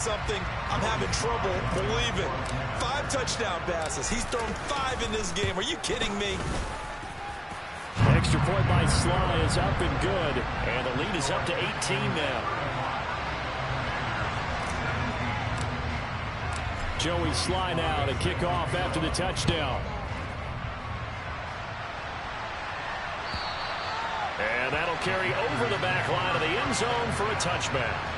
Something I'm having trouble believing. 5 touchdown passes. He's thrown 5 in this game. Are you kidding me? Extra point by Sly is up and good. And the lead is up to 18 now. Joey Sly now to kick off after the touchdown. And that'll carry over the back line of the end zone for a touchback.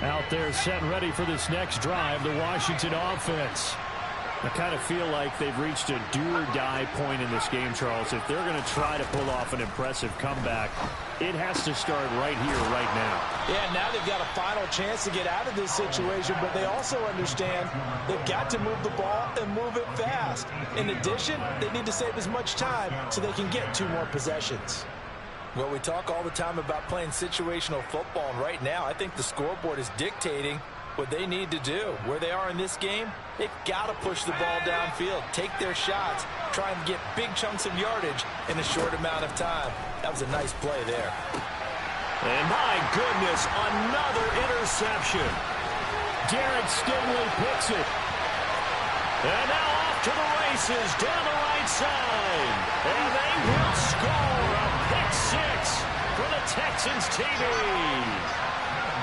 Out there set and ready for this next drive, the Washington offense. I kind of feel like they've reached a do-or-die point in this game, Charles. If they're going to try to pull off an impressive comeback, it has to start right here, right now. Yeah, now they've got a final chance to get out of this situation, but they also understand they've got to move the ball and move it fast. In addition, they need to save as much time so they can get 2 more possessions. Well, we talk all the time about playing situational football, and right now I think the scoreboard is dictating what they need to do. Where they are in this game, they've got to push the ball downfield, take their shots, try and get big chunks of yardage in a short amount of time. That was a nice play there. And my goodness, another interception. Derek Stingley picks it. And now off to the races down the right side. And they will score a pick 6 for the Texans TV.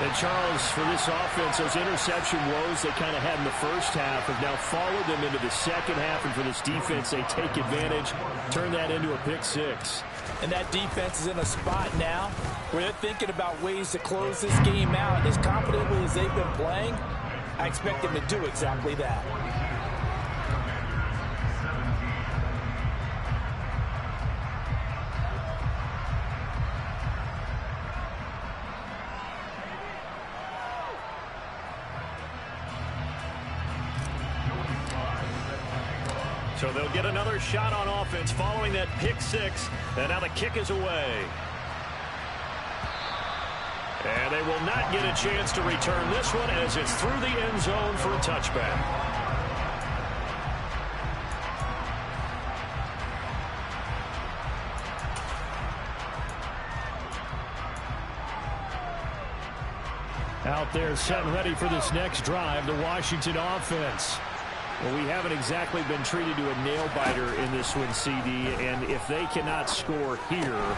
And Charles, for this offense, those interception woes they kind of had in the first half have now followed them into the second half. And for this defense, they take advantage, turn that into a pick 6. And that defense is in a spot now where they're thinking about ways to close this game out. As confidently as they've been playing, I expect them to do exactly that. So they'll get another shot on offense following that pick 6. And now the kick is away. And they will not get a chance to return this one as it's through the end zone for a touchback. Out there set and ready for this next drive, the Washington offense. Well, we haven't exactly been treated to a nail-biter in this one, CD, and if they cannot score here,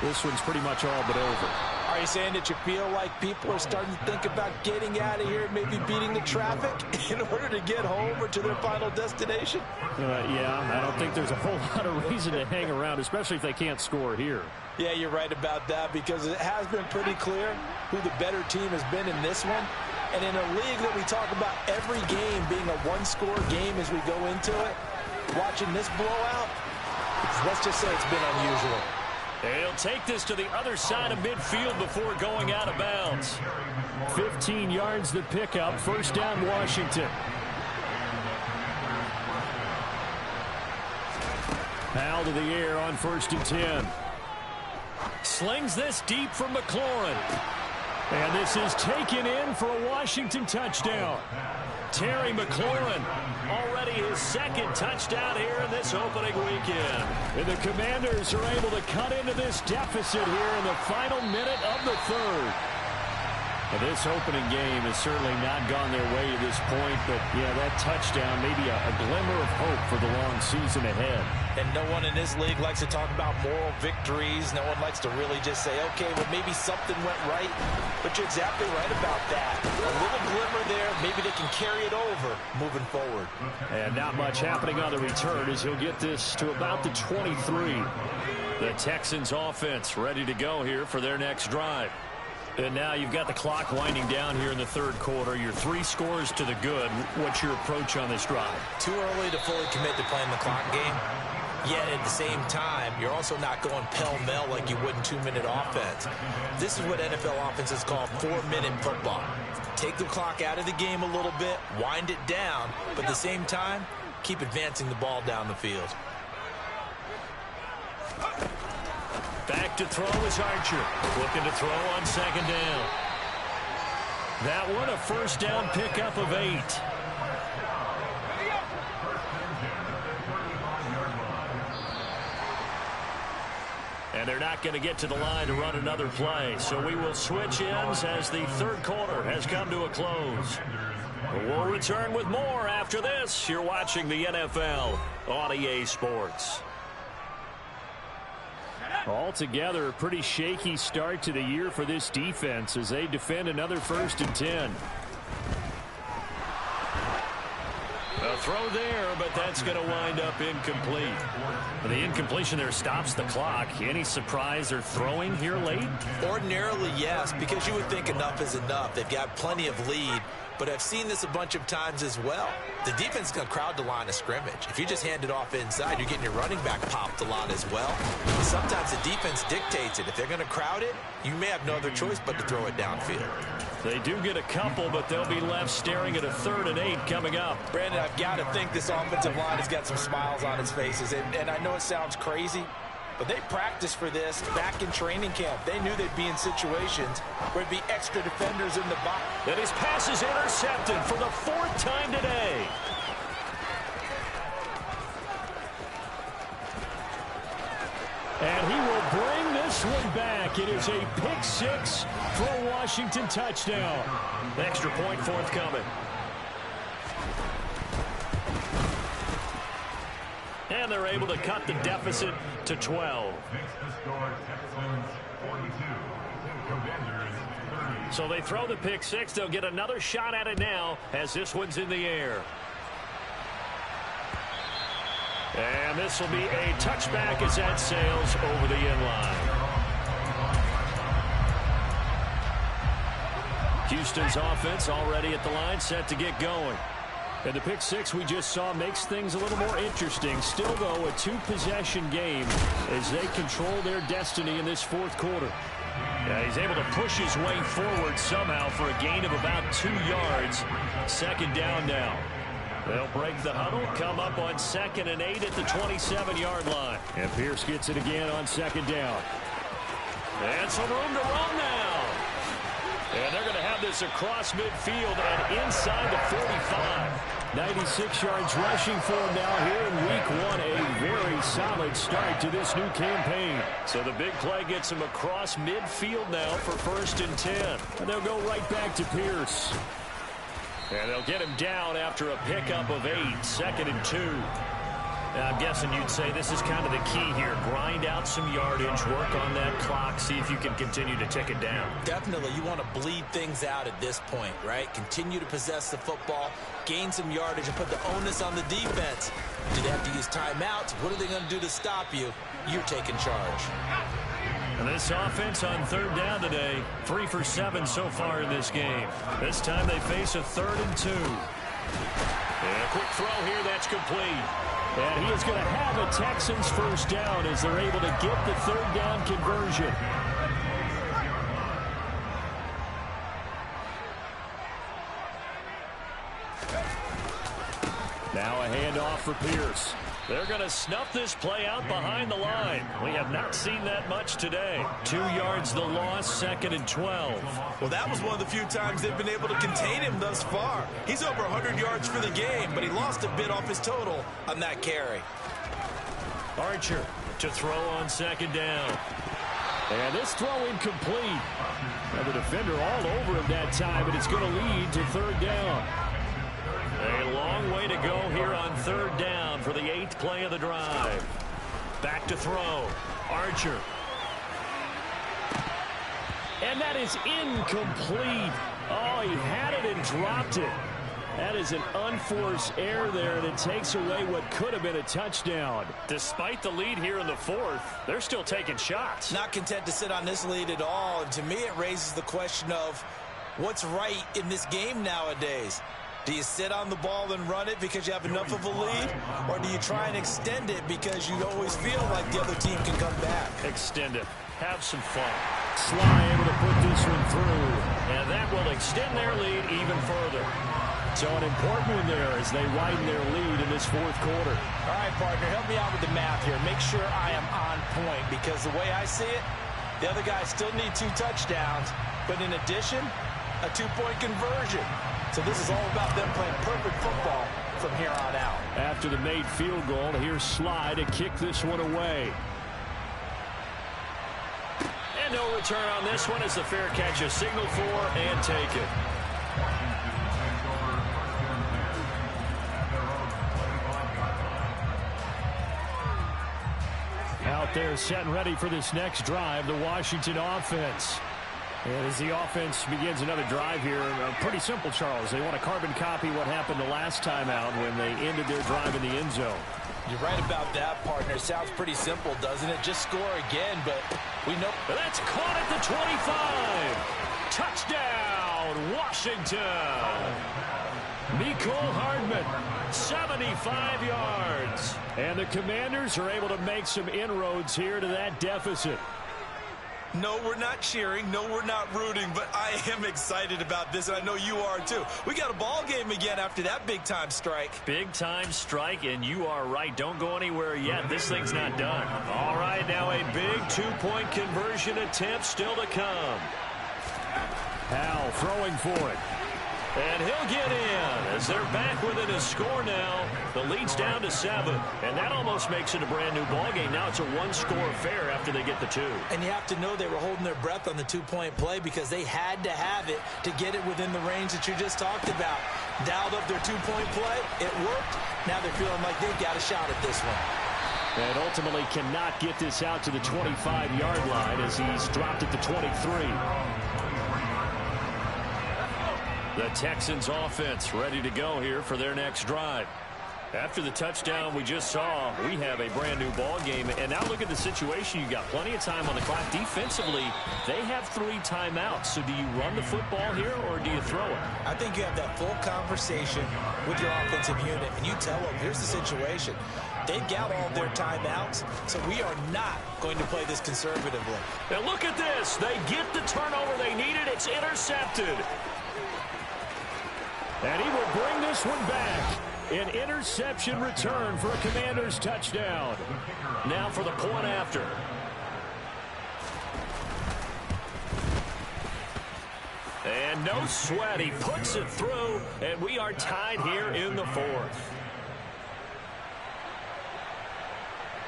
this one's pretty much all but over. Are you saying that you feel like people are starting to think about getting out of here, maybe beating the traffic in order to get home or to their final destination? Yeah, I don't think there's a whole lot of reason to hang around, especially if they can't score here. Yeah, you're right about that because it has been pretty clear who the better team has been in this one. And in a league that we talk about every game being a one-score game as we go into it, watching this blowout, let's just say it's been unusual. They'll take this to the other side of midfield before going out of bounds. 15 yards the pickup, first down Washington. Foul to the air on 1st and 10. Slings this deep from McLaurin. And this is taken in for a Washington touchdown. Terry McLaurin, already his 2nd touchdown here in this opening weekend. And the Commanders are able to cut into this deficit here in the final minute of the 3rd. Now, this opening game has certainly not gone their way to this point, but yeah, that touchdown, maybe a glimmer of hope for the long season ahead. And no one in this league likes to talk about moral victories. No one likes to really just say, okay, well, maybe something went right. But you're exactly right about that. A little glimmer there. Maybe they can carry it over moving forward. And not much happening on the return as he'll get this to about the 23. The Texans offense ready to go here for their next drive. And now you've got the clock winding down here in the 3rd quarter. You're 3 scores to the good. What's your approach on this drive? Too early to fully commit to playing the clock game. Yet at the same time, you're also not going pell-mell like you would in 2-minute offense. This is what NFL offenses call 4-minute football. Take the clock out of the game a little bit, wind it down, but at the same time, keep advancing the ball down the field. Back to throw is Archer. Looking to throw on second down. That one a first down pickup of 8. And they're not going to get to the line to run another play. So we will switch ends as the third quarter has come to a close. We'll return with more after this. You're watching the NFL on EA Sports. Altogether, a pretty shaky start to the year for this defense as they defend another 1st and 10. A throw there, but that's going to wind up incomplete. The incompletion there stops the clock. Any surprise they're throwing here late? Ordinarily, yes, because you would think enough is enough. They've got plenty of lead, but I've seen this a bunch of times as well. The defense is going to crowd the line of scrimmage. If you just hand it off inside, you're getting your running back popped a lot as well. Sometimes the defense dictates it. If they're going to crowd it, you may have no other choice but to throw it downfield. They do get a couple, but they'll be left staring at a 3rd and 8 coming up. Brandon, I've got to think this offensive line has got some smiles on its faces. And I know it sounds crazy, but they practiced for this back in training camp. They knew they'd be in situations where there'd be extra defenders in the box. And his pass is intercepted for the 4th time today. And he will bring this one back. It is a pick-6 for a Washington touchdown. Extra point forthcoming. And they're able to cut the deficit to 12. So they throw the pick-6. They'll get another shot at it now as this one's in the air. And this will be a touchback as that sails over the end line. Houston's offense already at the line, set to get going. And the pick-6 we just saw makes things a little more interesting. Still, though, a 2-possession game as they control their destiny in this 4th quarter. Yeah, he's able to push his way forward somehow for a gain of about 2 yards. 2nd down now. They'll break the huddle, come up on 2nd and 8 at the 27-yard line. And Pierce gets it again on 2nd down. And some room to run now. And they're going to have this across midfield and inside the 45. 96 yards rushing for him now here in week 1. A very solid start to this new campaign. So the big play gets him across midfield now for 1st and 10. And they'll go right back to Pierce. And they'll get him down after a pickup of 8, 2nd and 2. Now, I'm guessing you'd say this is kind of the key here. Grind out some yardage, work on that clock, see if you can continue to tick it down. Definitely, you want to bleed things out at this point, right? Continue to possess the football, gain some yardage, and put the onus on the defense. Do they have to use timeouts? What are they going to do to stop you? You're taking charge. And this offense on 3rd down today, 3 for 7 so far in this game. This time they face a 3rd and 2. And a quick throw here, that's complete. And he is going to have a Texans 1st down as they're able to get the 3rd down conversion. Now a handoff for Pierce. They're going to snuff this play out behind the line. We have not seen that much today. 2 yards the loss, 2nd and 12. Well, that was one of the few times they've been able to contain him thus far. He's over 100 yards for the game, but he lost a bit off his total on that carry. Archer to throw on 2nd down. And this throw incomplete. Now the defender all over him that time, but it's going to lead to 3rd down. A long way to go here on 3rd down for the 8th play of the drive. Back to throw. Archer. And that is incomplete. Oh, he had it and dropped it. That is an unforced error there, and it takes away what could have been a touchdown. Despite the lead here in the 4th, they're still taking shots. Not content to sit on this lead at all. And to me, it raises the question of what's right in this game nowadays. Do you sit on the ball and run it because you have enough of a lead? Or do you try and extend it because you always feel like the other team can come back? Extend it. Have some fun. Sly able to put this one through. And that will extend their lead even further. So an important one there as they widen their lead in this fourth quarter. All right, partner, help me out with the math here. Make sure I am on point because the way I see it, the other guys still need 2 touchdowns, but in addition, a 2-point conversion. So this is all about them playing perfect football from here on out. After the made field goal, here's Sly to kick this one away. And no return on this one as the fair catch is signaled for and taken. Out there set and ready for this next drive, the Washington offense. And as the offense begins another drive here, pretty simple, Charles. They want to carbon copy what happened the last time out when they ended their drive in the end zone. You're right about that, partner. Sounds pretty simple, doesn't it? Just score again, but we know. But that's caught at the 25. Touchdown, Washington. Mecole Hardman, 75 yards. And the Commanders are able to make some inroads here to that deficit. No, we're not cheering. No, we're not rooting, but I am excited about this, and I know you are too. We got a ball game again after that big-time strike. Big-time strike, and you are right. Don't go anywhere yet. This thing's not done. All right, now a big 2-point conversion attempt still to come. Powell throwing for it. And he'll get in as they're back within a score now. The lead's down to 7, and that almost makes it a brand-new ball game. Now it's a 1-score affair after they get the 2. And you have to know they were holding their breath on the 2-point play because they had to have it to get it within the range that you just talked about. Dialed up their 2-point play. It worked. Now they're feeling like they've got a shot at this one. And ultimately cannot get this out to the 25-yard line as he's dropped it to 23. The Texans offense ready to go here for their next drive. After the touchdown we just saw, we have a brand new ball game. And now look at the situation. You got plenty of time on the clock. Defensively, they have 3 timeouts. So do you run the football here or do you throw it? I think you have that full conversation with your offensive unit, and you tell them, here's the situation. They've got all of their timeouts, so we are not going to play this conservatively. And look at this. They get the turnover they needed. It's intercepted. And he will bring this one back. An interception return for a Commanders touchdown. Now for the point after. And no sweat. He puts it through, and we are tied here in the 4th.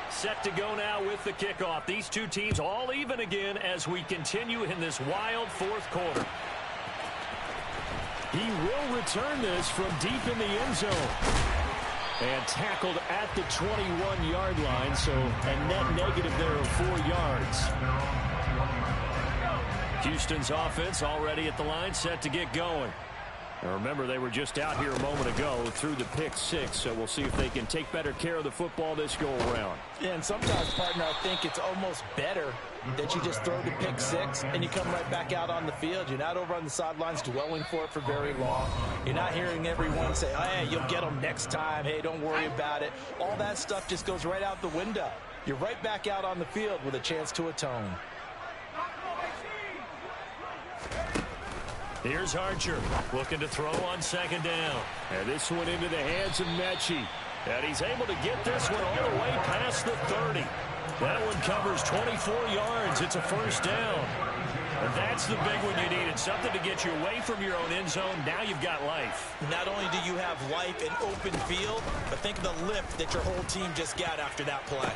Set to go now with the kickoff. These two teams all even again as we continue in this wild 4th quarter. He will return this from deep in the end zone. And tackled at the 21-yard line, so a net negative there of 4 yards. Houston's offense already at the line, set to get going. Now remember, they were just out here a moment ago through the pick 6, so we'll see if they can take better care of the football this go-around. Yeah, and sometimes, partner, I think it's almost better that you just throw the pick 6 and you come right back out on the field. You're not over on the sidelines dwelling for it for very long. You're not hearing everyone say, oh, hey, you'll get them next time. Hey, don't worry about it. All that stuff just goes right out the window. You're right back out on the field with a chance to atone. Here's Archer looking to throw on 2nd down. And this one into the hands of Mechie. And he's able to get this one all the way past the 30. That one covers 24 yards. It's a 1st down. And that's the big one you needed. Something to get you away from your own end zone. Now you've got life. Not only do you have life in open field, but think of the lift that your whole team just got after that play.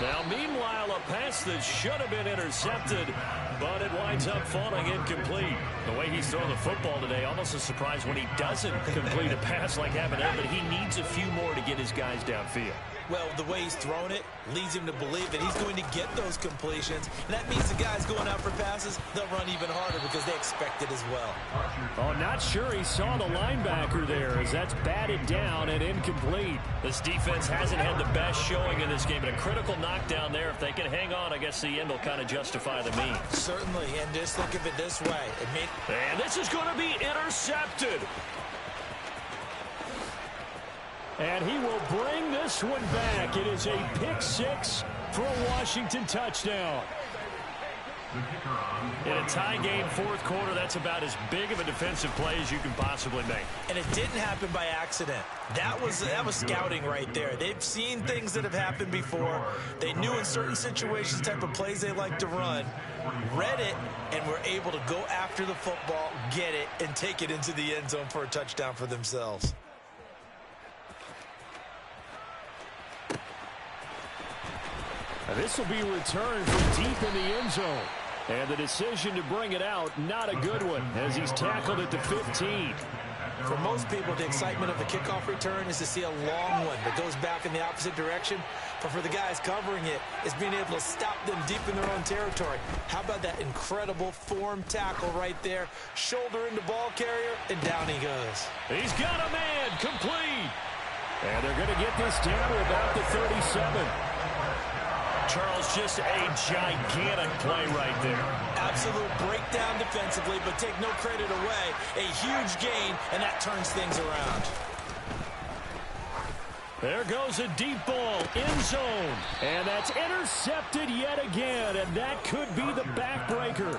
Now, meanwhile, a pass that should have been intercepted, but it winds up falling incomplete. The way he's throwing the football today, almost a surprise when he doesn't complete a pass like happened there, but he needs a few more to get his guys downfield. Well, the way he's thrown it leads him to believe that he's going to get those completions. And that means the guys going out for passes, they'll run even harder because they expect it as well. Oh, not sure he saw the linebacker there as that's batted down and incomplete. This defense hasn't had the best showing in this game, but a critical knockdown there. If they can hang on, I guess the end will kind of justify the means. Certainly, and just think of it this way. And this is going to be intercepted. And he will bring this one back. It is a pick 6 for a Washington touchdown. In a tie game fourth quarter, that's about as big of a defensive play as you can possibly make. And it didn't happen by accident. That was scouting right there. They've seen things that have happened before. They knew in certain situations type of plays they like to run, read it, and were able to go after the football, get it, and take it into the end zone for a touchdown for themselves. This will be returned from deep in the end zone. And the decision to bring it out, not a good one, as he's tackled at the 15. For most people, the excitement of the kickoff return is to see a long one that goes back in the opposite direction. But for the guys covering it, it's being able to stop them deep in their own territory. How about that incredible form tackle right there? Shoulder into ball carrier, and down he goes. He's got a man, complete. And they're going to get this down to about the 37. Charles, just a gigantic play right there. Absolute breakdown defensively, but take no credit away. A huge gain, and that turns things around. There goes a deep ball, end zone. And that's intercepted yet again, and that could be the backbreaker.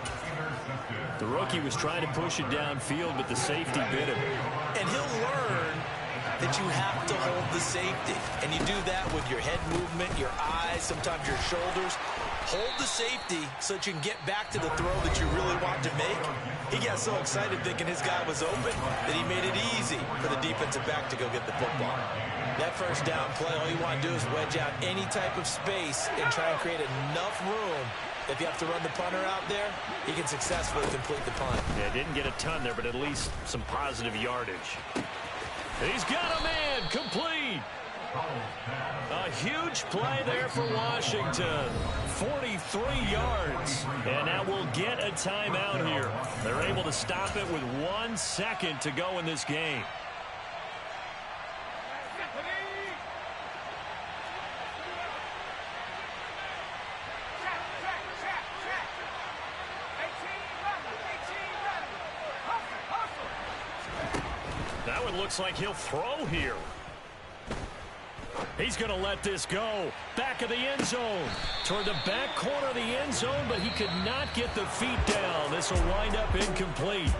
The rookie was trying to push it downfield, but the safety bit him. And he'll learn that you have to hold the safety. And you do that with your head movement, your eyes, sometimes your shoulders. Hold the safety so that you can get back to the throw that you really want to make. He got so excited thinking his guy was open that he made it easy for the defensive back to go get the football. That first down play, all you want to do is wedge out any type of space and try and create enough room. If you have to run the punter out there, he can successfully complete the punt. Yeah, didn't get a ton there, but at least some positive yardage. He's got a man, complete. A huge play there for Washington. 43 yards. And now we'll get a timeout here. They're able to stop it with 1 second to go in this game. That one looks like he'll throw here. He's going to let this go. Back of the end zone. Toward the back corner of the end zone, but he could not get the feet down. This will wind up incomplete.